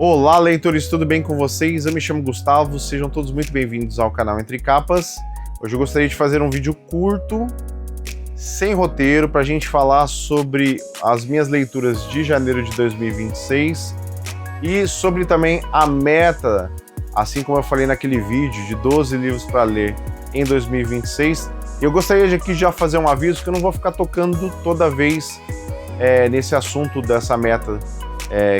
Olá, leitores, tudo bem com vocês? Eu me chamo Gustavo, sejam todos muito bem-vindos ao canal Entre Capas. Hoje eu gostaria de fazer um vídeo curto, sem roteiro, para a gente falar sobre as minhas leituras de janeiro de 2026 e sobre também a meta, assim como eu falei naquele vídeo, de 12 livros para ler em 2026. Eu gostaria de aqui já fazer um aviso que eu não vou ficar tocando toda vez nesse assunto dessa meta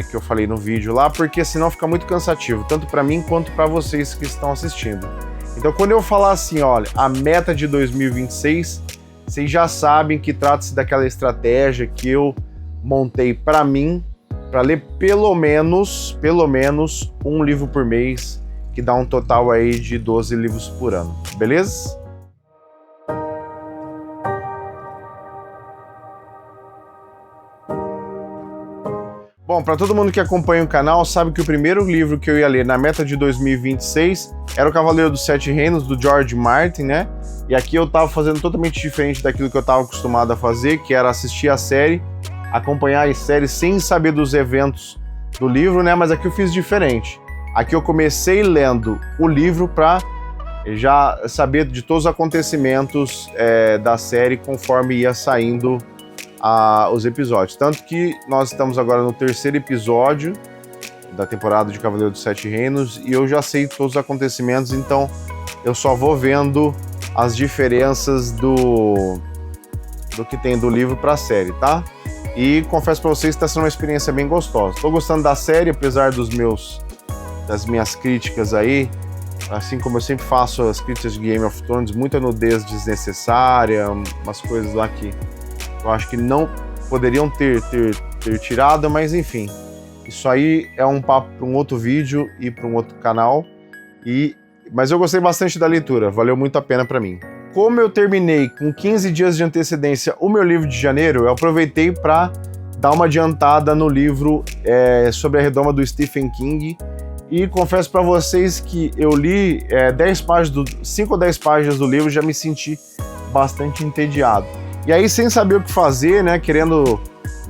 que eu falei no vídeo lá, porque senão fica muito cansativo, tanto para mim quanto para vocês que estão assistindo. Então quando eu falar assim, olha, a meta de 2026, vocês já sabem que trata-se daquela estratégia que eu montei para mim, para ler pelo menos um livro por mês, que dá um total aí de 12 livros por ano, beleza? Bom, para todo mundo que acompanha o canal, sabe que o primeiro livro que eu ia ler na meta de 2026 era O Cavaleiro dos Sete Reinos, do George Martin, né? E aqui eu tava fazendo totalmente diferente daquilo que eu tava acostumado a fazer, que era assistir a série, acompanhar a série sem saber dos eventos do livro, né? Mas aqui eu fiz diferente. Aqui eu comecei lendo o livro para já saber de todos os acontecimentos da série conforme ia saindo os episódios. Tanto que nós estamos agora no terceiro episódio da temporada de Cavaleiro dos Sete Reinos e eu já sei todos os acontecimentos, então eu só vou vendo as diferenças do que tem do livro para a série, tá? E confesso para vocês que está sendo uma experiência bem gostosa. Estou gostando da série, apesar das minhas críticas aí, assim como eu sempre faço as críticas de Game of Thrones, muita nudez desnecessária, umas coisas lá que eu acho que não poderiam ter tirado, mas enfim. Isso aí é um papo para um outro vídeo e para um outro canal. Mas eu gostei bastante da leitura, valeu muito a pena para mim. Como eu terminei com 15 dias de antecedência o meu livro de janeiro, eu aproveitei para dar uma adiantada no livro sobre a Redoma do Stephen King. E confesso para vocês que eu li 5 ou 10 páginas do livro e já me senti bastante entediado. E aí, sem saber o que fazer, né, querendo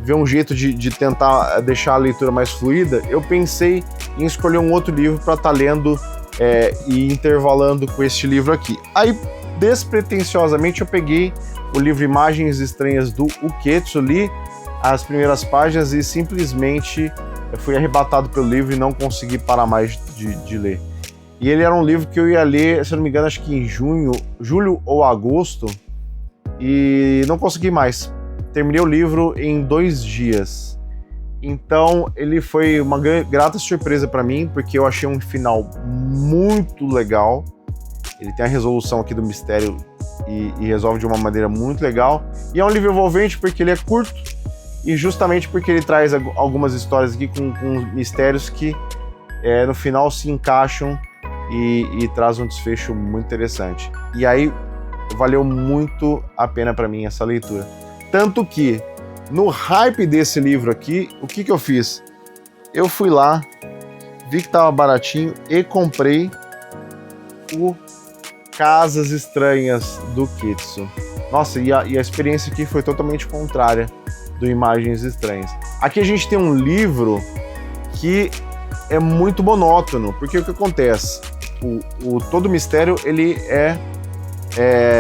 ver um jeito de tentar deixar a leitura mais fluida, eu pensei em escolher um outro livro para estar lendo e intervalando com este livro aqui. Aí, despretensiosamente, eu peguei o livro Imagens Estranhas do Ukketsu, li as primeiras páginas e simplesmente fui arrebatado pelo livro e não consegui parar mais de ler. E ele era um livro que eu ia ler, se eu não me engano, acho que em julho ou agosto, e não consegui mais. Terminei o livro em 2 dias. Então ele foi uma grata surpresa para mim, porque eu achei um final muito legal. Ele tem a resolução aqui do mistério e resolve de uma maneira muito legal. E é um livro envolvente porque ele é curto e justamente porque ele traz algumas histórias aqui com mistérios que no final se encaixam e traz um desfecho muito interessante. E aí valeu muito a pena para mim essa leitura. Tanto que, no hype desse livro aqui, o que eu fiz? Eu fui lá, vi que tava baratinho e comprei o Casas Estranhas do Ukketsu. Nossa, e a experiência aqui foi totalmente contrária do Imagens Estranhas. Aqui a gente tem um livro que é muito monótono, porque o que acontece? Todo o mistério, ele é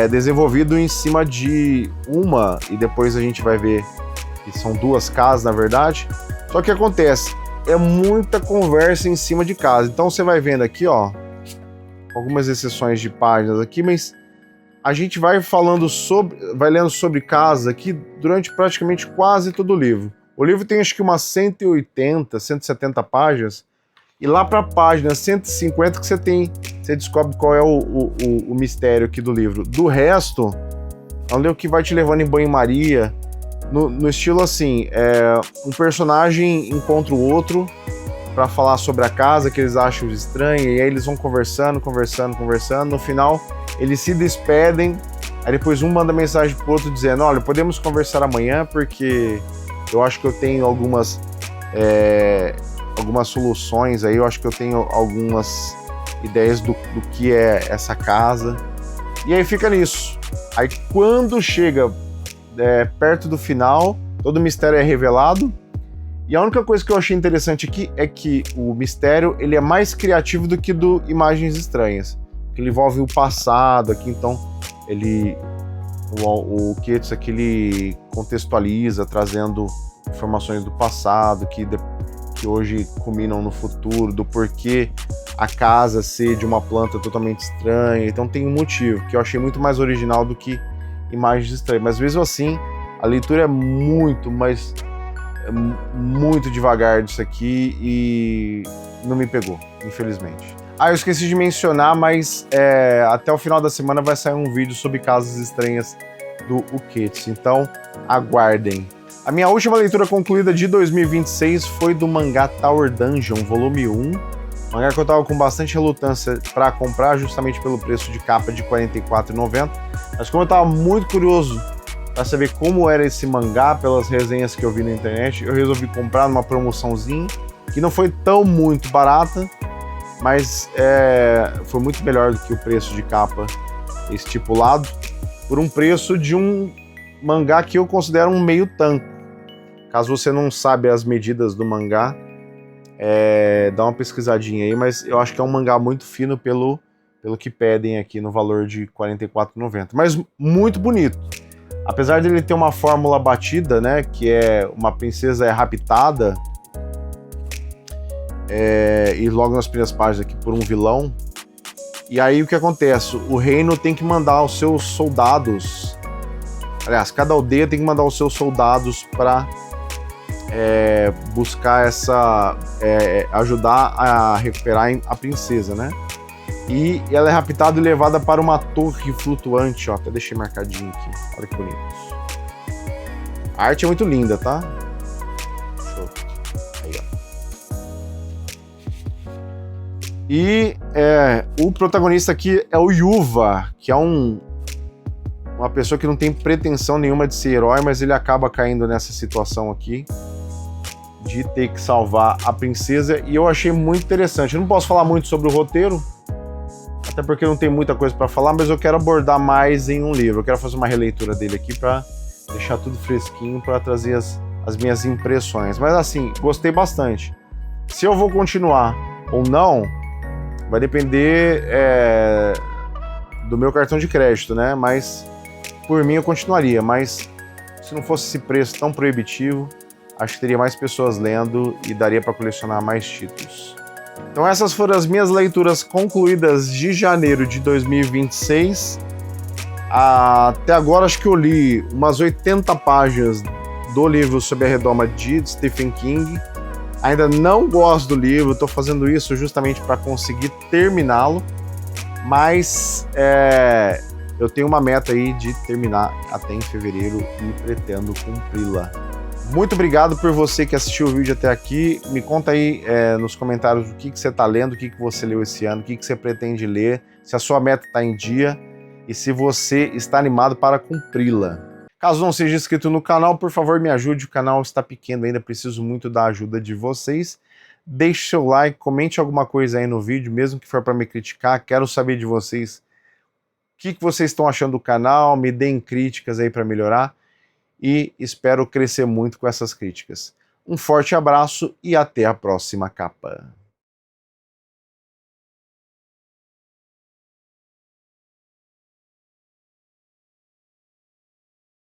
desenvolvido em cima de uma, e depois a gente vai ver que são 2 casas, na verdade. Só que acontece, é muita conversa em cima de casa. Então você vai vendo aqui, ó, algumas exceções de páginas aqui, mas a gente vai lendo sobre casa aqui durante praticamente quase todo o livro. O livro tem acho que umas 180, 170 páginas, e lá para a página 150 que você descobre qual é o mistério aqui do livro. Do resto, é um livro que vai te levando em banho-maria, no estilo assim, um personagem encontra o outro para falar sobre a casa que eles acham estranha, e aí eles vão conversando. No final, eles se despedem, aí depois um manda mensagem pro outro dizendo, olha, podemos conversar amanhã porque eu acho que eu tenho algumas soluções aí, eu acho que eu tenho algumas ideias do que é essa casa. E aí fica nisso. Aí quando chega perto do final, todo o mistério é revelado E a única coisa que eu achei interessante aqui é que o mistério ele é mais criativo do que do Imagens Estranhas. Ele envolve o passado aqui, então o Coetzee aqui ele contextualiza, trazendo informações do passado que hoje culminam no futuro, do porquê a casa ser de uma planta totalmente estranha. Então tem um motivo que eu achei muito mais original do que Imagens Estranhas. Mas mesmo assim, a leitura é muito devagar disso aqui e não me pegou, infelizmente. Eu esqueci de mencionar, mas até o final da semana vai sair um vídeo sobre Casas Estranhas do Coetzee, então aguardem. A minha última leitura concluída de 2026 foi do mangá Tower Dungeon, volume 1, mangá que eu tava com bastante relutância para comprar, justamente pelo preço de capa de R$ 44,90, mas como eu tava muito curioso para saber como era esse mangá, pelas resenhas que eu vi na internet, eu resolvi comprar numa promoçãozinha, que não foi tão muito barata, mas foi muito melhor do que o preço de capa estipulado, por um preço de um mangá que eu considero um meio tanco. Caso você não sabe as medidas do mangá, dá uma pesquisadinha aí, mas eu acho que é um mangá muito fino pelo que pedem aqui no valor de R$ 44,90, mas muito bonito. Apesar dele ter uma fórmula batida, né, que é uma princesa raptada, e logo nas primeiras páginas aqui por um vilão, e aí o que acontece? O reino tem que mandar os seus soldados, aliás, cada aldeia tem que mandar os seus soldados para buscar ajudar a recuperar a princesa, né? E ela é raptada e levada para uma torre flutuante, ó, até deixei marcadinho aqui, olha que bonito. A arte é muito linda, tá? Show. Aí, ó. E o protagonista aqui é o Yuva, que é uma pessoa que não tem pretensão nenhuma de ser herói, mas ele acaba caindo nessa situação aqui de ter que salvar a princesa, e eu achei muito interessante. Eu não posso falar muito sobre o roteiro, até porque não tem muita coisa para falar, mas eu quero abordar mais em um livro. Eu quero fazer uma releitura dele aqui para deixar tudo fresquinho, para trazer as minhas impressões. Mas assim, gostei bastante. Se eu vou continuar ou não, vai depender do meu cartão de crédito, né? Mas por mim eu continuaria. Mas se não fosse esse preço tão proibitivo, acho que teria mais pessoas lendo e daria para colecionar mais títulos. Então essas foram as minhas leituras concluídas de janeiro de 2026. Até agora acho que eu li umas 80 páginas do livro Sob a Redoma de Stephen King. Ainda não gosto do livro, estou fazendo isso justamente para conseguir terminá-lo, mas eu tenho uma meta aí de terminar até em fevereiro e pretendo cumpri-la. Muito obrigado por você que assistiu o vídeo até aqui. Me conta aí nos comentários o que você está lendo, o que você leu esse ano, o que você pretende ler, se a sua meta está em dia e se você está animado para cumpri-la. Caso não seja inscrito no canal, por favor me ajude, o canal está pequeno ainda, preciso muito da ajuda de vocês. Deixe seu like, comente alguma coisa aí no vídeo, mesmo que for para me criticar, quero saber de vocês o que vocês estão achando do canal, me deem críticas aí para melhorar. E espero crescer muito com essas críticas. Um forte abraço e até a próxima capa.